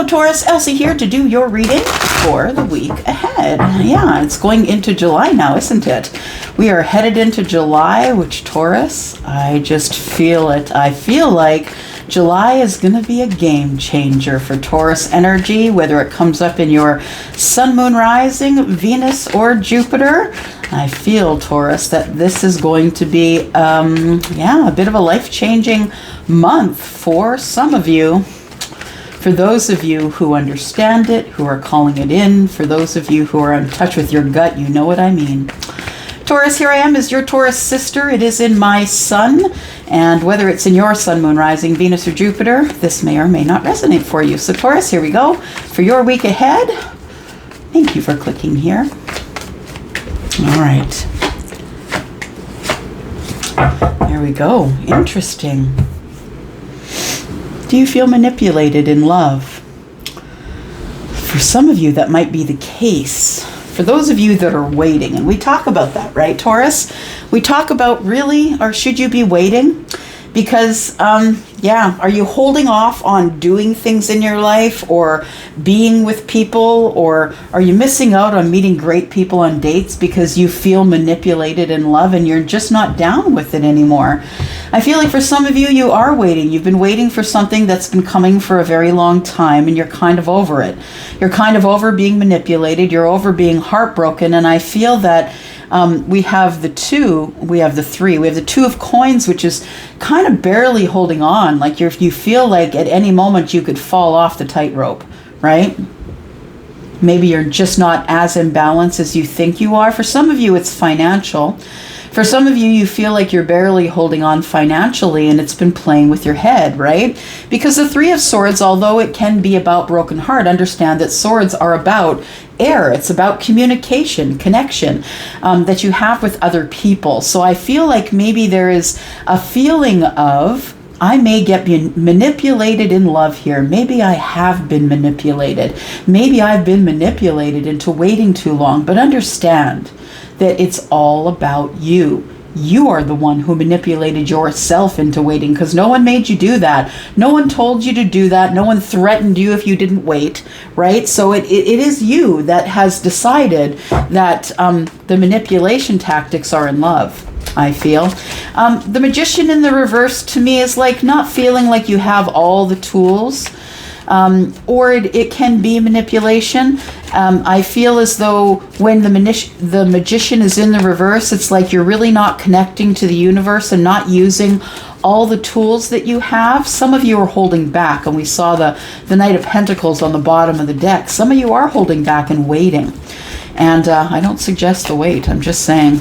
Hello Taurus, Elsie here to do your reading for the week ahead. Yeah, it's going into July now, isn't it? We are headed into July, which Taurus, I just feel it. I feel like July is going to be a game changer for Taurus energy, whether it comes up in your sun, moon, rising, Venus, or Jupiter. I feel, Taurus, that this is going to be, a bit of a life-changing month for some of you. For those of you who understand it, who are calling it in, for those of you who are in touch with your gut, you know what I mean. Taurus, here I am as your Taurus sister. It is in my sun, and whether it's in your sun, moon, rising, Venus, or Jupiter, this may or may not resonate for you. So Taurus, here we go for your week ahead. Thank you for clicking here. All right. There we go. Interesting. Do you feel manipulated in love? For some of you, that might be the case. For those of you that are waiting, and we talk about that, right, Taurus? We talk about really, or should you be waiting? Because, are you holding off on doing things in your life or being with people, or are you missing out on meeting great people on dates because you feel manipulated in love and you're just not down with it anymore? I feel like for some of you, you are waiting. You've been waiting for something that's been coming for a very long time, and you're kind of over it. You're kind of over being manipulated. You're over being heartbroken, and I feel that we have the Two of Coins, which is kind of barely holding on. Like you feel like at any moment you could fall off the tightrope, right? Maybe you're just not as imbalanced as you think you are. For some of you, it's financial. For some of you, you feel like you're barely holding on financially, and it's been playing with your head, right? Because the Three of Swords, although it can be about broken heart, understand that swords are about air. It's about communication, connection that you have with other people. So I feel like maybe there is a feeling of, I may get manipulated in love here. Maybe I have been manipulated. Maybe I've been manipulated into waiting too long. But understand that it's all about you. You are the one who manipulated yourself into waiting, because no one made you do that. No one told you to do that. No one threatened you if you didn't wait, right? So it is you that has decided that the manipulation tactics are in love, I feel. The Magician in the reverse to me is like not feeling like you have all the tools, or it can be manipulation. I feel as though when the Magician is in the reverse, it's like you're really not connecting to the universe and not using all the tools that you have. Some of you are holding back, and we saw the Knight of Pentacles on the bottom of the deck. Some of you are holding back and waiting. And I don't suggest the wait, I'm just saying.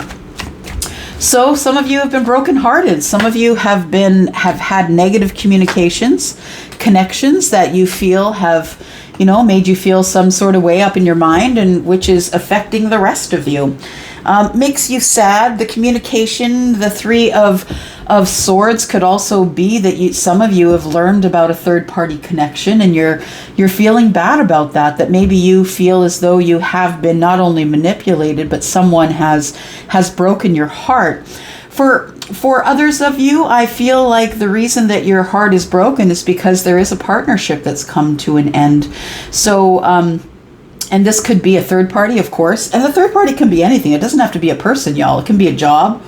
So some of you have been brokenhearted. Some of you have had negative connections that you feel have, made you feel some sort of way up in your mind, and which is affecting the rest of you. Makes you sad. The communication, the Three of Swords could also be that some of you have learned about a third-party connection, and you're feeling bad about that. That maybe you feel as though you have been not only manipulated, but someone has broken your heart. For others of you, I feel like the reason that your heart is broken is because there is a partnership that's come to an end. So, and this could be a third party, of course. And the third party can be anything. It doesn't have to be a person, y'all. It can be a job.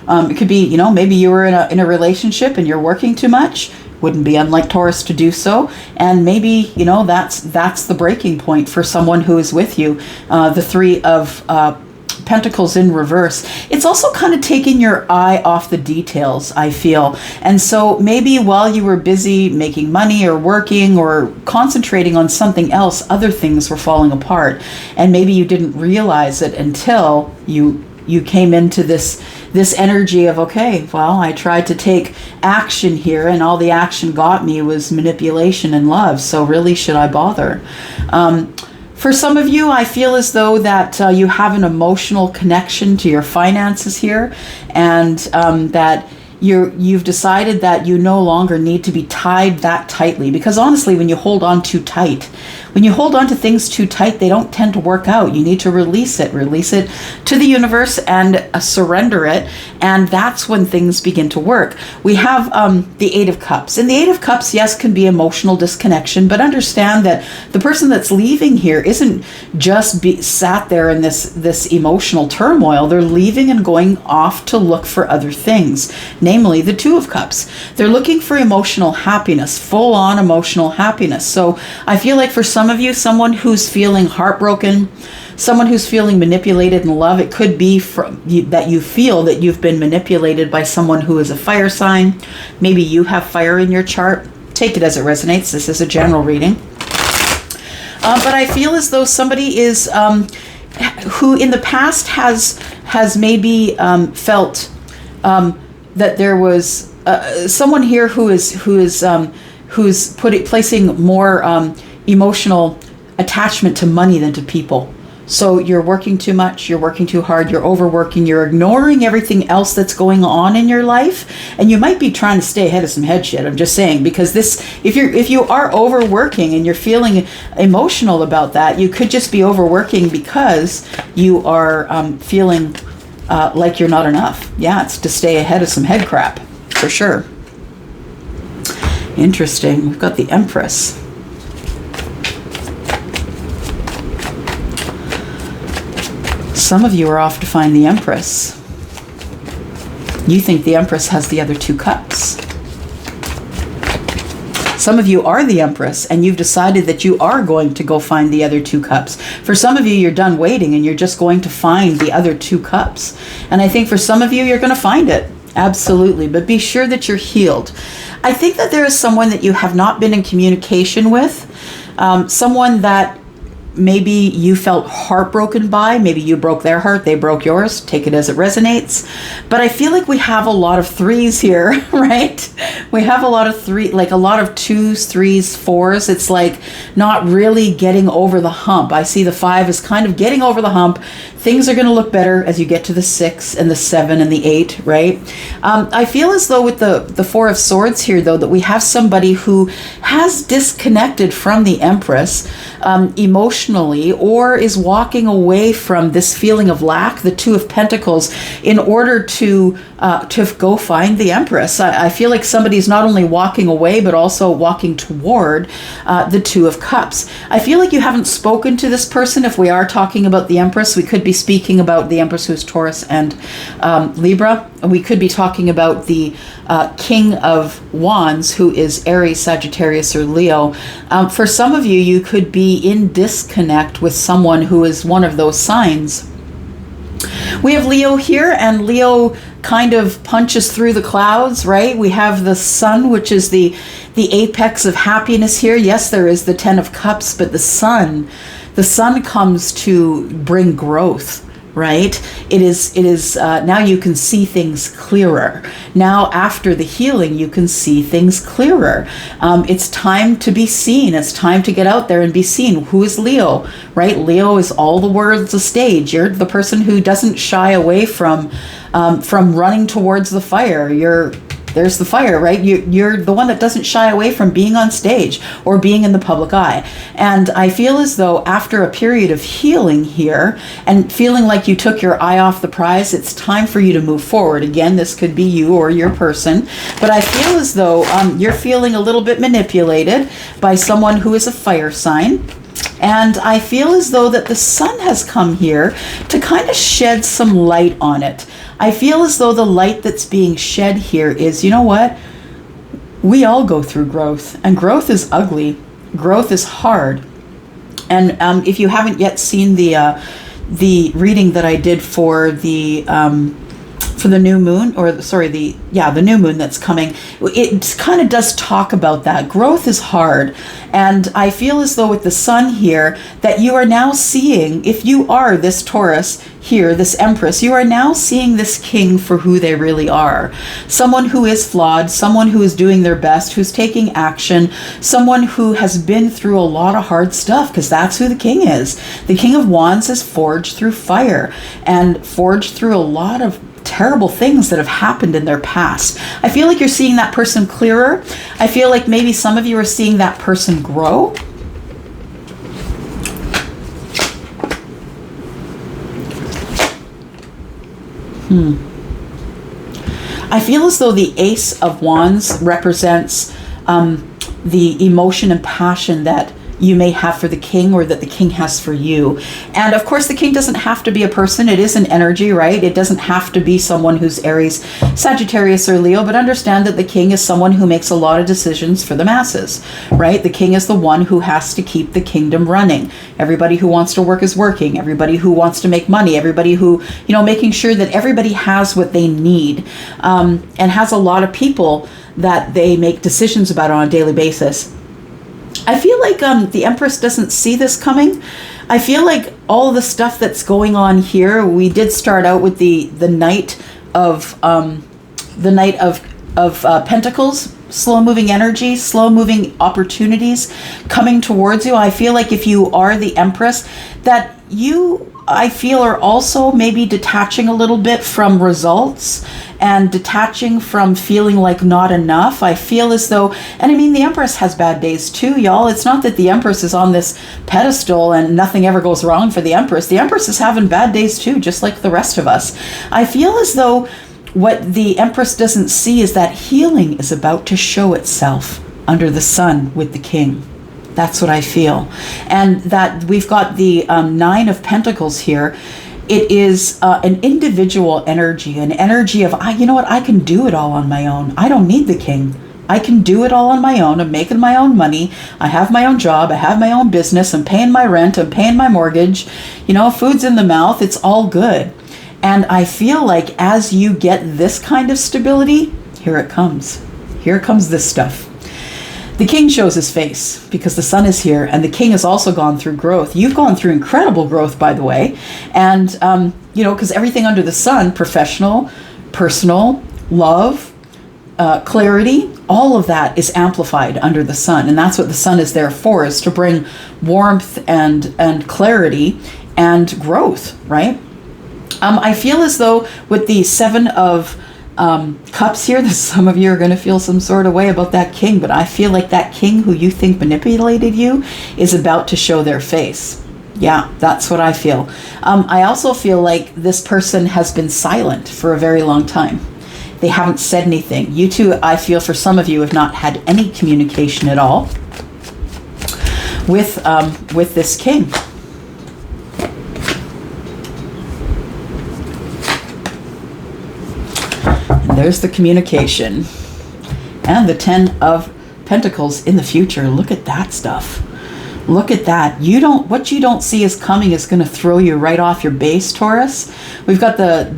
It could be, maybe you were in a relationship and you're working too much. Wouldn't be unlike Taurus to do so. And maybe, that's the breaking point for someone who is with you. The Three of Pentacles in reverse. It's also kind of taking your eye off the details, I feel. And so maybe while you were busy making money or working or concentrating on something else, other things were falling apart. And maybe you didn't realize it until you came into this energy of, okay, well, I tried to take action here, and all the action got me was manipulation and love. So really, should I bother? For some of you, I feel as though that you have an emotional connection to your finances here, and that you've decided that you no longer need to be tied that tightly. Because honestly, when you hold on too tight, When you hold on to things too tight, they don't tend to work out. You need to release it to the universe and surrender it. And that's when things begin to work. We have the Eight of Cups. And the Eight of Cups, yes, can be emotional disconnection, but understand that the person that's leaving here isn't just sat there in this emotional turmoil. They're leaving and going off to look for other things, namely the Two of Cups. They're looking for emotional happiness, full-on emotional happiness. So I feel like for some of you, someone who's feeling heartbroken, someone who's feeling manipulated in love, it could be that you feel that you've been manipulated by someone who is a fire sign. Maybe you have fire in your chart. Take it as it resonates. This is a general reading. But I feel as though somebody is who in the past has maybe felt that there was someone here who's placing more emotional attachment to money than to people. So you're working too much, you're working too hard, you're overworking, you're ignoring everything else that's going on in your life, and you might be trying to stay ahead of some head shit. I'm just saying, because if you are overworking and you're feeling emotional about that, you could just be overworking because you are feeling like you're not enough. Yeah, it's to stay ahead of some head crap, for sure. Interesting. We've got the Empress. Some of you are off to find the Empress. You think the Empress has the other two cups. Some of you are the Empress and you've decided that you are going to go find the other two cups. For some of you, you're done waiting and you're just going to find the other two cups. And I think for some of you, you're going to find it. Absolutely. But be sure that you're healed. I think that there is someone that you have not been in communication with. Someone that maybe you felt heartbroken by. Maybe you broke their heart, they broke yours. Take it as it resonates. But I feel like we have a lot of threes here, right? We have a lot of like a lot of twos, threes, fours. It's like not really getting over the hump. I see the 5 as kind of getting over the hump. Things are going to look better as you get to the 6 and the 7 and the 8, right? I feel as though with the 4 of Swords here, though, that we have somebody who has disconnected from the Empress emotionally, or is walking away from this feeling of lack, the 2 of Pentacles, in order to go find the Empress. I feel like somebody's not only walking away, but also walking toward the 2 of Cups. I feel like you haven't spoken to this person. If we are talking about the Empress, we could be speaking about the Empress, who's Taurus and Libra. And we could be talking about the King of Wands, who is Aries, Sagittarius, or Leo. For some of you, you could be in disconnect with someone who is one of those signs. We have Leo here, and Leo kind of punches through the clouds, right? We have the Sun, which is the apex of happiness here. Yes, there is the 10 of Cups, but the sun comes to bring growth, right? It is now you can see things clearer. Now after the healing, you can see things clearer. It's time to be seen. It's time to get out there and be seen. Who is Leo, right? Leo is all the world's a stage. You're the person who doesn't shy away from running towards the fire. There's the fire, right? You're the one that doesn't shy away from being on stage or being in the public eye. And I feel as though after a period of healing here and feeling like you took your eye off the prize, it's time for you to move forward. Again, this could be you or your person, but I feel as though you're feeling a little bit manipulated by someone who is a fire sign. And I feel as though that the Sun has come here to kind of shed some light on it. I feel as though the light that's being shed here is, you know what? We all go through growth, and growth is ugly. Growth is hard. And if you haven't yet seen the reading that I did for the new moon, or sorry, the new moon that's coming, it kind of does talk about that. Growth is hard. And I feel as though with the Sun here that you are now seeing, if you are this Taurus here, this Empress, you are now seeing this King for who they really are. Someone who is flawed, someone who is doing their best, who's taking action, someone who has been through a lot of hard stuff, because that's who the King is. The King of Wands is forged through fire and forged through a lot of terrible things that have happened in their past. I feel like you're seeing that person clearer. I feel like maybe some of you are seeing that person grow. I feel as though the Ace of Wands represents the emotion and passion that you may have for the king, or that the king has for you. And of course, the king doesn't have to be a person. It is an energy, right? It doesn't have to be someone who's Aries, Sagittarius, or Leo, but understand that the king is someone who makes a lot of decisions for the masses, right? The king is the one who has to keep the kingdom running. Everybody who wants to work is working. Everybody who wants to make money, everybody who, making sure that everybody has what they need, and has a lot of people that they make decisions about on a daily basis. I feel like the Empress doesn't see this coming. I feel like all the stuff that's going on here, we did start out with the Knight of Pentacles, slow-moving energy, slow-moving opportunities coming towards you. I feel like if you are the Empress, that you, I feel, are also maybe detaching a little bit from results and detaching from feeling like not enough. I feel as though, and I mean, the Empress has bad days too, y'all. It's not that the Empress is on this pedestal and nothing ever goes wrong for the Empress. The Empress is having bad days too, just like the rest of us. I feel as though what the Empress doesn't see is that healing is about to show itself under the sun with the king. That's what I feel. And that we've got the Nine of Pentacles here. It is an individual energy, an energy of, you know what, I can do it all on my own. I don't need the king. I can do it all on my own. I'm making my own money. I have my own job. I have my own business. I'm paying my rent. I'm paying my mortgage. Food's in the mouth. It's all good. And I feel like as you get this kind of stability, here it comes. Here comes this stuff. The king shows his face because the sun is here, and the king has also gone through growth. You've gone through incredible growth, by the way. And, because everything under the sun, professional, personal, love, clarity, all of that is amplified under the sun. And that's what the sun is there for, is to bring warmth and clarity and growth, right? I feel as though with the Seven of Cups here, that some of you are going to feel some sort of way about that king, but I feel like that king who you think manipulated you is about to show their face. Yeah, that's what I feel. I also feel like this person has been silent for a very long time. They haven't said anything. You two, I feel, for some of you, have not had any communication at all with this king. There's the communication. And the Ten of Pentacles in the future. Look at that stuff. Look at that. What you don't see is coming is going to throw you right off your base, Taurus. We've got the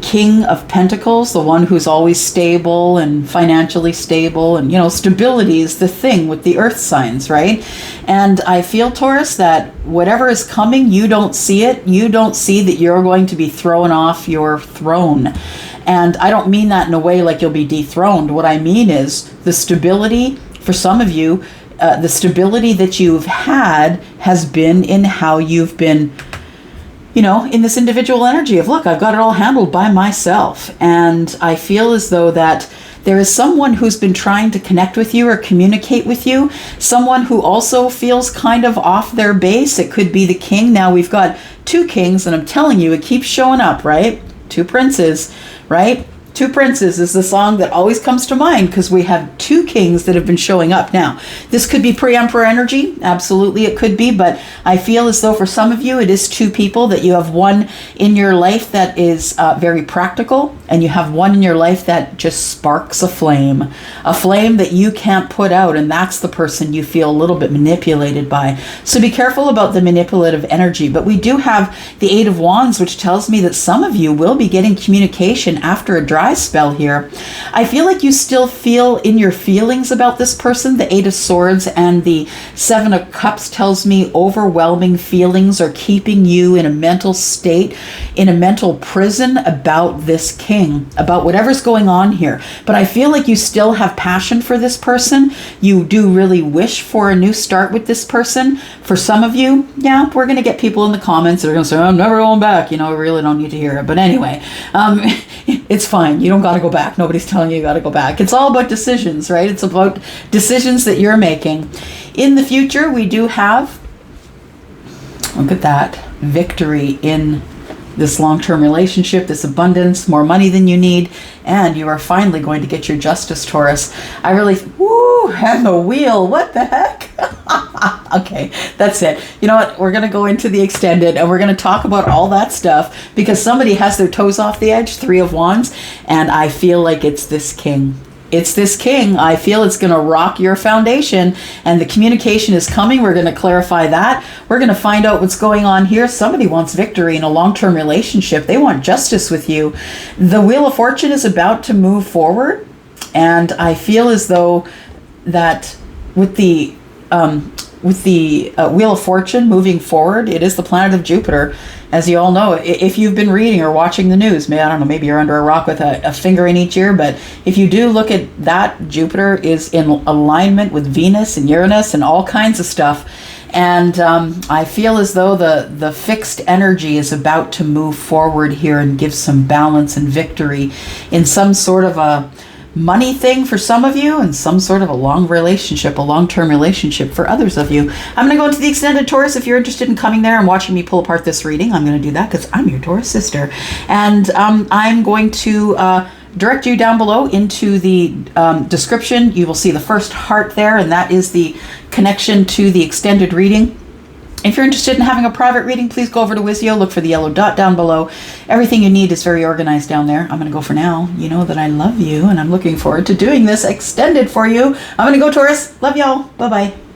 King of Pentacles, the one who's always stable and financially stable, and stability is the thing with the earth signs, right? And I feel, Taurus, that whatever is coming, you don't see it. You don't see that you're going to be thrown off your throne. And I don't mean that in a way like you'll be dethroned. What I mean is the stability, for some of you, the stability that you've had has been in how you've been, in this individual energy of, look, I've got it all handled by myself. And I feel as though that there is someone who's been trying to connect with you or communicate with you, someone who also feels kind of off their base. It could be the king. Now we've got two kings, and I'm telling you, it keeps showing up, right? Two princes, right? Two Princes is the song that always comes to mind because we have two kings that have been showing up. Now, this could be pre-emperor energy. Absolutely, it could be. But I feel as though for some of you, it is two people, that you have one in your life that is very practical, and you have one in your life that just sparks a flame that you can't put out. And that's the person you feel a little bit manipulated by. So be careful about the manipulative energy. But we do have the Eight of Wands, which tells me that some of you will be getting communication after a dry spell here. I feel like you still feel in your feelings about this person. The Eight of Swords and the Seven of Cups tells me overwhelming feelings are keeping you in a mental state, in a mental prison about this king, about whatever's going on here. But I feel like you still have passion for this person. You do really wish for a new start with this person. For some of you, yeah, we're going to get people in the comments that are going to say, I'm never going back. I really don't need to hear it. But anyway, it's fine. You don't got to go back. Nobody's telling you got to go back. It's all about decisions, right? It's about decisions that you're making. In the future, we do have, look at that, victory in this long-term relationship, this abundance, more money than you need, and you are finally going to get your justice, Taurus. I really, woo, and the wheel, what the heck? Okay, that's it. You know what? We're going to go into the extended and we're going to talk about all that stuff because somebody has their toes off the edge, 3 of Wands, and I feel like it's this king. It's this king. I feel it's going to rock your foundation, and the communication is coming. We're going to clarify that. We're going to find out what's going on here. Somebody wants victory in a long-term relationship. They want justice with you. The Wheel of Fortune is about to move forward, and I feel as though that with the Wheel of Fortune moving forward, it is the planet of Jupiter. As you all know, if you've been reading or watching the news, I don't know, maybe you're under a rock with a finger in each ear, but if you do look at that, Jupiter is in alignment with Venus and Uranus and all kinds of stuff. And I feel as though the fixed energy is about to move forward here and give some balance and victory in some sort of a money thing for some of you and some sort of a long-term relationship for others of you. I'm going to go into the extended, Taurus. If you're interested in coming there and watching me pull apart this reading, I'm going to do that because I'm your Taurus sister. And I'm going to direct you down below into the description. You will see the first heart there, and that is the connection to the extended reading. If you're interested in having a private reading, please go over to Wizio, look for the yellow dot down below. Everything you need is very organized down there. I'm going to go for now. You know that I love you, and I'm looking forward to doing this extended for you. I'm going to go, Taurus. Love y'all. Bye-bye.